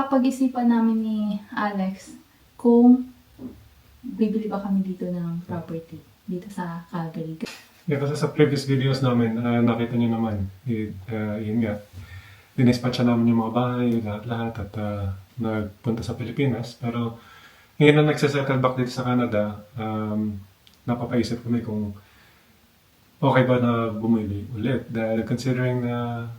napapag-isipan namin ni Alex kung bibili ba kami dito ng property dito sa Calgary. Yeah, kasi sa previous videos namin, nakita niyo naman, yun nga, dinispatcha namin yung mga bahay, lahat-lahat, at nagpunta sa Pilipinas. Pero ngayon na nagsisettle back dito sa Canada, napapaisip kami kung okay ba na bumili ulit. Dahil considering na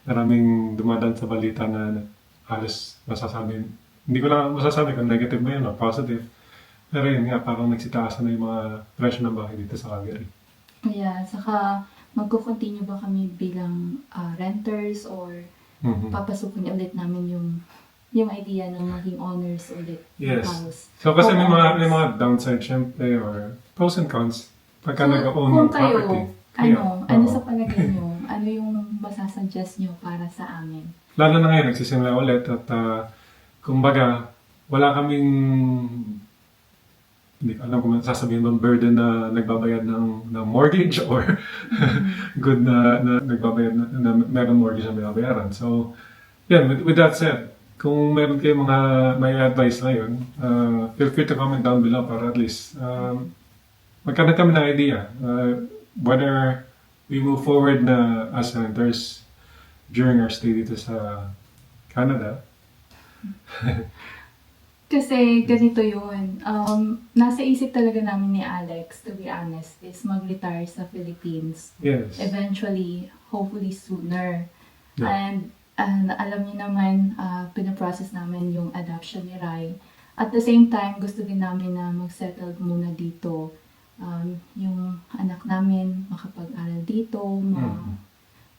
maraming dumadaan sa balita na halos masasabi, hindi ko lang masasabi kung negative ba yun o positive. Pero yun nga, parang nagsitaasan na yung mga presyo ng bahay dito sa Calgary. Yeah, saka magko-continue ba kami bilang renters or papasukin ulit namin yung idea ng maging owners ulit ng Yes. house. So kasi may Homeowners. mga downside syempre or pros and cons pagka So, nag-own kung ng kayo, property. ano Oo. sa palagay nyo, ano yung masasuggest nyo para sa amin? Lalo na ngayon, nagsisimula ulit at kumbaga, wala kaming, hindi ko alam kung sasabihin bang burden na nagbabayad ng mortgage or good na nagbabayad na meron mortgage na binabayaran. So, yan, with that said, kung meron kayong mga may advice ngayon, feel free to comment down below para at least magkaroon kami ng idea whether we move forward na as renters during our stay dito sa Canada. Kasi ganito yun. Nasa isip talaga namin ni Alex, to be honest, is mag-retire sa Philippines. Yes. Eventually, hopefully sooner. Yeah. And alam niyo naman, pinaprocess namin yung adoption ni Rai. At the same time, gusto din namin na mag-settle muna dito. Yung anak namin makapag-aral dito,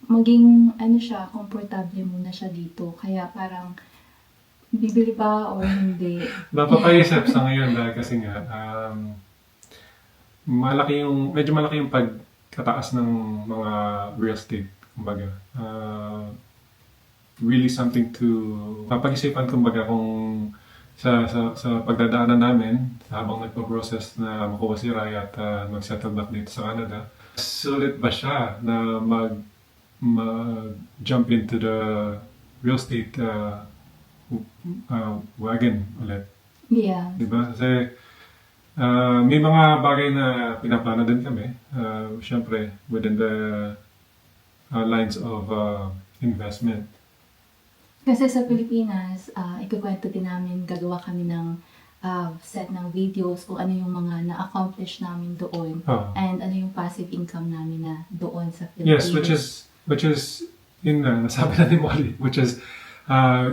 maging siya, komportable muna siya dito. Kaya parang bibili ba o hindi? Napapaisip sa ngayon dahil kasi nga, medyo malaki yung pagkataas ng mga real estate, kumbaga. Really something to papag-isipan, kumbaga, kung sa pagdadaanan namin habang nagpo-process na makuha si Raya at mag-settle back dito sa Canada. Sulit ba siya na mag-jump into the real estate wagon ulit? Yeah. Diba? Kasi may mga bagay na pinaplano din kami. Siyempre, within the lines of investment. Kasi sa Pilipinas, ikukwento din namin, gagawa kami ng set ng videos kung ano yung mga na-accomplish namin doon and ano yung passive income namin na doon sa Philippines. Yes, which is yun nga, nasabi na ni Molly, which is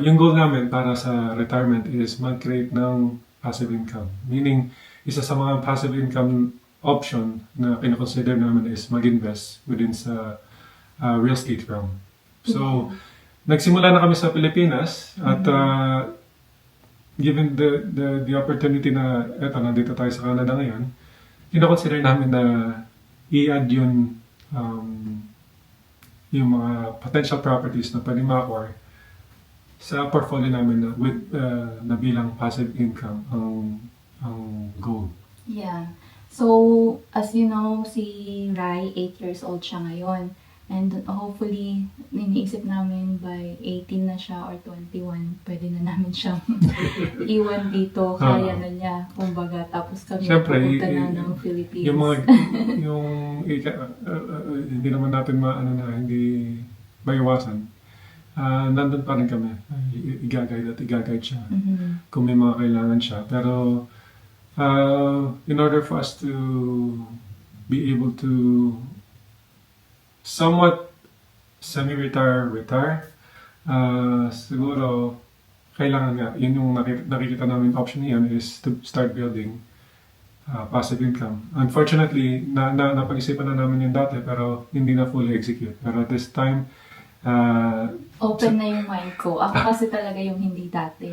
yung goal namin para sa retirement is mag-create ng passive income. Meaning, isa sa mga passive income option na kinoconsider namin is mag-invest within sa real estate realm. So, nagsimula na kami sa Pilipinas at given the opportunity na nandito tayo sa Canada ngayon, kinoconsider namin na i-add yung mga potential properties na pwedeng ma-acquire sa portfolio namin na bilang passive income ang goal. Yeah. So, as you know, si Rai, 8 years old siya ngayon. And hopefully, iniisip namin by 18 na siya or 21, pwede na namin siyang iwan dito. Kaya na niya, kumbaga. Tapos kami Siyempre, pupunta na ng Philippines. Hindi naman natin hindi maiwasan. Nandun pa rin kami. I-guide siya. Kung may mga kailangan siya. Pero, in order for us to be able to somewhat retire, siguro, kailangan nga, yun yung nakikita namin option niyan is to start building passive income. Unfortunately, napag-isipan na namin yun dati pero hindi na fully execute. Pero at this time, open na yung mind ko. Ako kasi talaga yung hindi dati.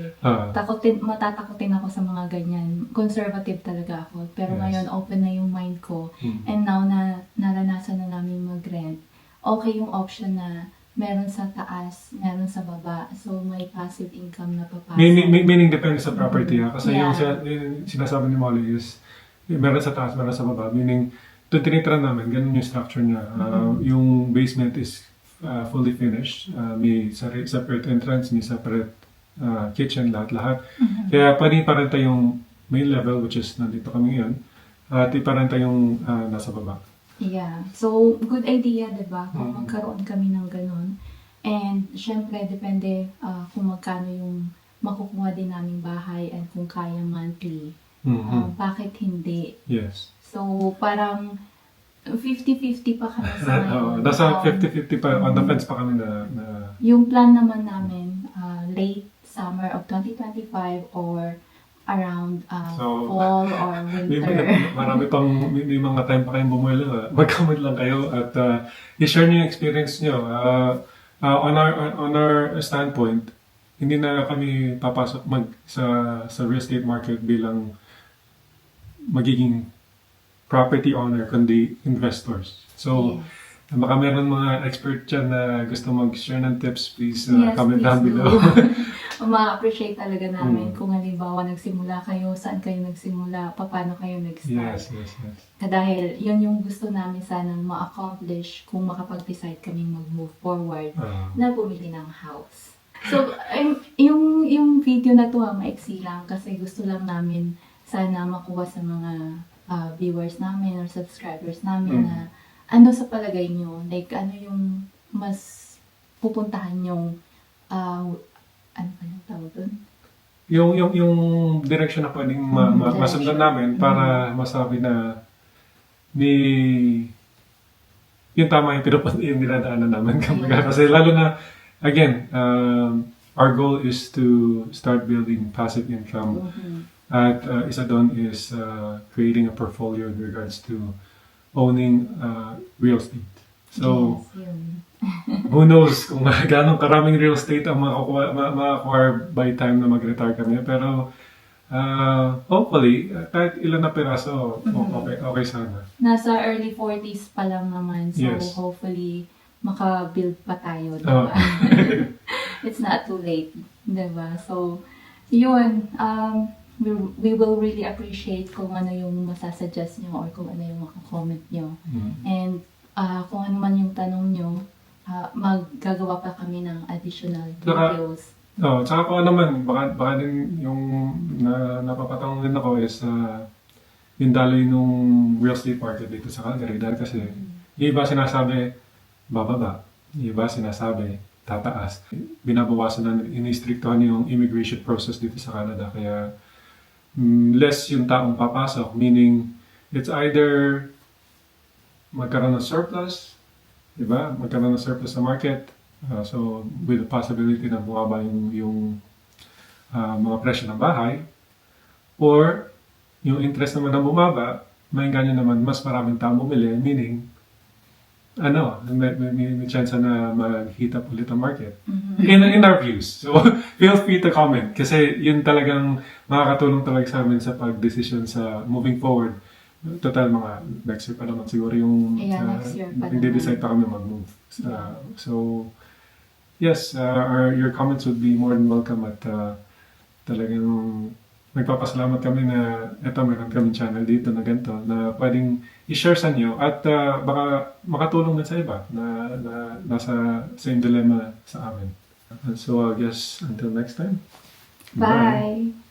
Matatakotin ako sa mga ganyan. Conservative talaga ako. Pero Yes. ngayon, open na yung mind ko. And now na naranasan na namin mag-rent, okay yung option na meron sa taas, meron sa baba. So, may passive income na papasok. meaning depende sa property. Kasi Yeah. yung sinasabi ni Molly is, meron sa taas, meron sa baba. Meaning, ito tinitira namin, ganun yung structure niya. Yung basement is fully finished. May separate entrance, may separate kitchen, lahat-lahat. Kaya pwede iparenta yung main level, which is nandito kami ngayon, at iparenta yung nasa baba. Yeah. So, good idea, di ba? Kung Mm. magkaroon kami ng ganun. And, syempre, depende kung magkano yung makukuha din naming bahay and kung kaya monthly. Mhm. Bakit hindi? Yes. So, parang 50-50 pa kami sa ngayon. Nasa 50-50 pa, on the fence pa kami na Yung plan naman namin, late summer of 2025 or around So, fall or winter. marami pang, may mga time pa kayong bumuelo. Mag-comment lang kayo at i-share niyo yung experience niyo. On our standpoint, hindi na kami papasok sa real estate market bilang magiging property owner, kundi investors. So, baka meron mga expert dyan na gusto mag-share ng tips, please comment down below. Ma-appreciate talaga namin kung halimbawa nagsimula kayo, saan kayo nagsimula, paano kayo nag-start. Yes. Dahil yun yung gusto namin sanang ma-accomplish kung makapag-decide kaming mag-move forward na bumili ng house. So, yung video na to maiksi lang kasi gusto lang namin sana makuha sa mga viewers namin or subscribers namin na ano sa palagay nyo, like ano yung mas pupuntahan yung ano pa yung tawag dun? Yung direction na pwedeng masundan namin para masabi na yung tama yung dinadaanan namin. Kasi lalo na, again, our goal is to start building passive income. At isa doon is creating a portfolio in regards to owning real estate. So, who knows kung gano'ng karaming real estate ang ma-acquire by time na mag-retire kami. Pero, hopefully, kahit ilan na piraso, okay sana. Nasa early 40s pa lang naman. So, Yes. hopefully, maka-build pa tayo. Diba? It's not too late. Diba? So, yun. We will really appreciate kung ano yung masasuggest nyo or kung ano yung makakomment nyo. And kung ano man yung tanong nyo, maggagawa pa kami ng additional videos. Tsaka kung ano man, baka din yung napapatanong din ako is yung daloy nung real estate market dito sa Calgary. Dahil kasi yung iba sinasabi bababa, yung iba sinasabi tataas. Binabawasan na, inistriktuhan yung immigration process dito sa Canada. Kaya less yung taong papasok, meaning it's either magkaroon ng surplus, diba? Magkaroon ng surplus sa market, so with the possibility na bumaba yung mga presyo ng bahay, or yung interest naman na bumaba, maingganyo naman mas maraming taong bumili, meaning may chance na mag-heat up ulit ang market. In our views. So, feel free to comment. Kasi yun talagang makakatulong talaga sa amin sa pag-decision sa moving forward. Total, mga next year pa naman siguro yung next year pa nagde-decide pa kami mag-move. So, yes, your comments would be more than welcome at talagang nagpapasalamat kami na eto meron kaming channel dito na ganito na pwedeng i-share sa inyo at baka makatulong din sa iba na nasa same dilemma sa amin. So I guess until next time. Bye!